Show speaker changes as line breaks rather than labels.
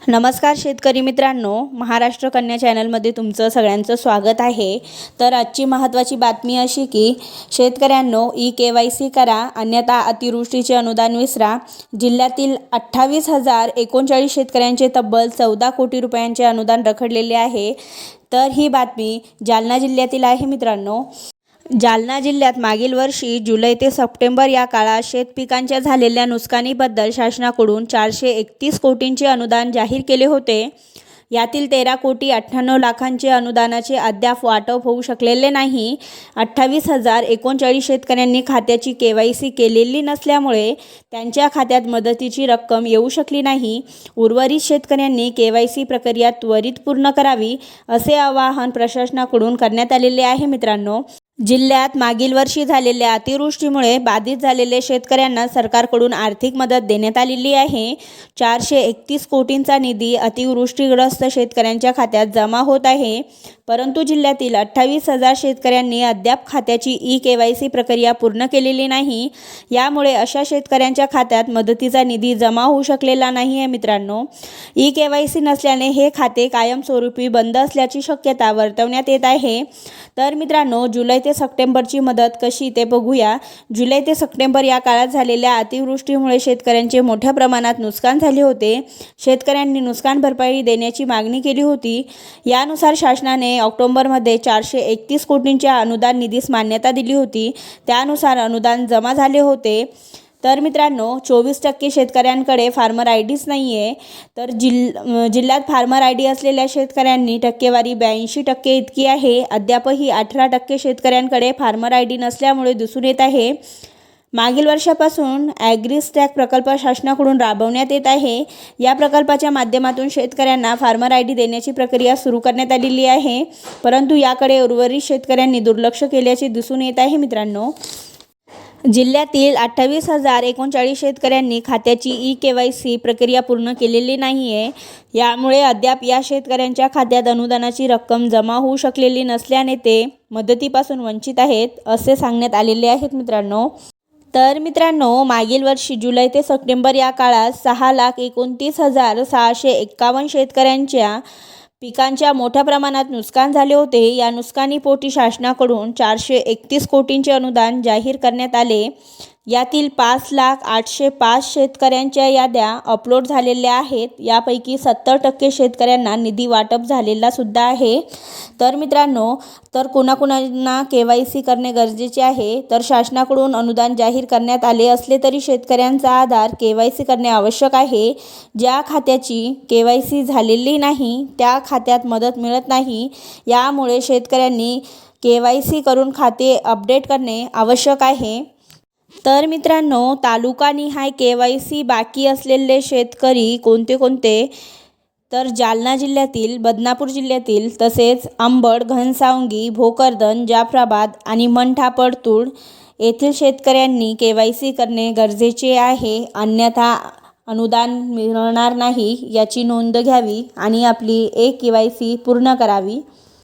नमस्कार शेतकरी मित्रांनो, महाराष्ट्र कन्या चॅनलमध्ये तुमचं सगळ्यांचं स्वागत आहे। तर आजची महत्त्वाची बातमी अशी की शेतकऱ्यांनो ई-KYC करा, अन्यथा अतिवृष्टीचे अनुदान विसरा। जिल्ह्यातील 28,039 शेतकऱ्यांचे तब्बल 14 कोटी रुपयांचे अनुदान रखडलेले आहे। तर ही बातमी जालना जिल्ह्यातील आहे मित्रांनो। जालना जिल्ह्यात मागील वर्षी जुलै ते सप्टेंबर या काळात शेतपिकांच्या झालेल्या नुकसानीबद्दल शासनाकडून 431 कोटींचे अनुदान जाहीर केले होते। यातील 13 कोटी 98 लाखांचे अनुदानाचे अद्याप वाटप होऊ शकलेले नाही। 28,039 शेतकऱ्यांनी खात्याची KYC केलेली नसल्यामुळे त्यांच्या खात्यात मदतीची रक्कम येऊ शकली नाही। उर्वरित शेतकऱ्यांनी KYC प्रक्रिया त्वरित पूर्ण करावी असे आवाहन प्रशासनाकडून करण्यात आलेले आहे मित्रांनो। जिल्ह्यात मागील वर्षी झालेल्या अतिवृष्टीमुळे बाधित झालेल्या शेतकऱ्यांना सरकारकडून आर्थिक मदत देण्यात आलेली आहे। 431 कोटींचा निधी अतिवृष्टीग्रस्त शेतकऱ्यांच्या खात्यात जमा होत आहे, परंतु जिल्ह्यातील 28,000 शेतकऱ्यांनी अद्याप खात्याची ई-KYC प्रक्रिया पूर्ण केलेली नाही। यामुळे अशा शेतकऱ्यांच्या खात्यात मदतीचा निधी जमा होऊ शकलेला नाही आहे मित्रांनो। ई-KYC नसल्याने हे खाते कायमस्वरूपी बंद असल्याची शक्यता वर्तवण्यात येत आहे। तर मित्रांनो, जुलै ते सप्टेंबरची मदत कशी ते बघूया। जुलै ते सप्टेंबर या काळात झालेल्या अतिवृष्टीमुळे शेतकऱ्यांचे मोठ्या प्रमाणात नुकसान झाले होते। शेतकऱ्यांनी नुकसान भरपाई देण्याची मागणी केली होती। यानुसार शासनाने ऑक्टोबरमध्ये 431 कोटींच्या अनुदान निधीस मान्यता दिली होती। त्यानुसार अनुदान जमा झाले होते। तर मित्रांनो, 24% शेतकऱ्यांकडे फार्मर आयडीच नाही आहे। तर जिल्ह्यात फार्मर आयडी असलेल्या शेतकऱ्यांनी टक्केवारी 82% इतकी आहे। अद्यापही 18% शेतकऱ्यांकडे फार्मर आयडी नसल्यामुळे दिसून येत आहे। मागील वर्षापासून ॲग्रीस्टॅक प्रकल्प शासनाकडून राबवण्यात येत आहे। या प्रकल्पाच्या माध्यमातून शेतकऱ्यांना फार्मर आयडी देण्याची प्रक्रिया सुरू करण्यात आलेली आहे, परंतु याकडे उर्वरित शेतकऱ्यांनी दुर्लक्ष केल्याचे दिसून येत आहे मित्रांनो। जिल्ह्यातील 28,039 शेतकऱ्यांनी खात्याची ई-KYC प्रक्रिया पूर्ण केलेली नाही आहे। यामुळे अद्याप या शेतकऱ्यांच्या खात्यात अनुदानाची रक्कम जमा होऊ शकलेली नसल्याने ते मदतीपासून वंचित आहेत असे सांगण्यात आलेले आहेत मित्रांनो। तर मित्रांनो, मागील वर्षी जुलै ते सप्टेंबर या काळात 6,29,651 शेतकऱ्यांच्या पिकांच्या मोठ्या प्रमाणात नुकसान झाले होते। या नुकसानीपोटी शासनाकडून 431 कोटींचे अनुदान जाहीर करण्यात आले। यातील 5,08,005 शेतकऱ्यांच्या याद्या अपलोड झालेल्या आहेत। यापैकी 70% शेतकऱ्यांना निधी वाटप झालेला सुद्धा आहे। तर मित्रांनो, तर कुणाकुणांना KYC करणे गरजेचे आहे। तर शासनाकडून अनुदान जाहीर करण्यात आले असले तरी शेतकऱ्यांचा आधार KYC करणे आवश्यक आहे। ज्या खात्याची KYC झालेली नाही त्या खात्यात मदत मिळत नाही। यामुळे शेतकऱ्यांनी KYC करून खाते अपडेट करणे आवश्यक आहे। तर मित्रांनो, तालुकानिहाय KYC बाकी असलेले शेतकरी कोणते कोणते? तर जालना जिल्ह्यातील, बदनापूर जिल्ह्यातील, तसेच अंबड, घनसावंगी, भोकरदन, जाफराबाद आणि मंठा पडतूळ येथील शेतकऱ्यांनी KYC करणे गरजेचे आहे, अन्यथा अनुदान मिळणार नाही याची नोंद घ्यावी आणि आपली ई-KYC पूर्ण करावी।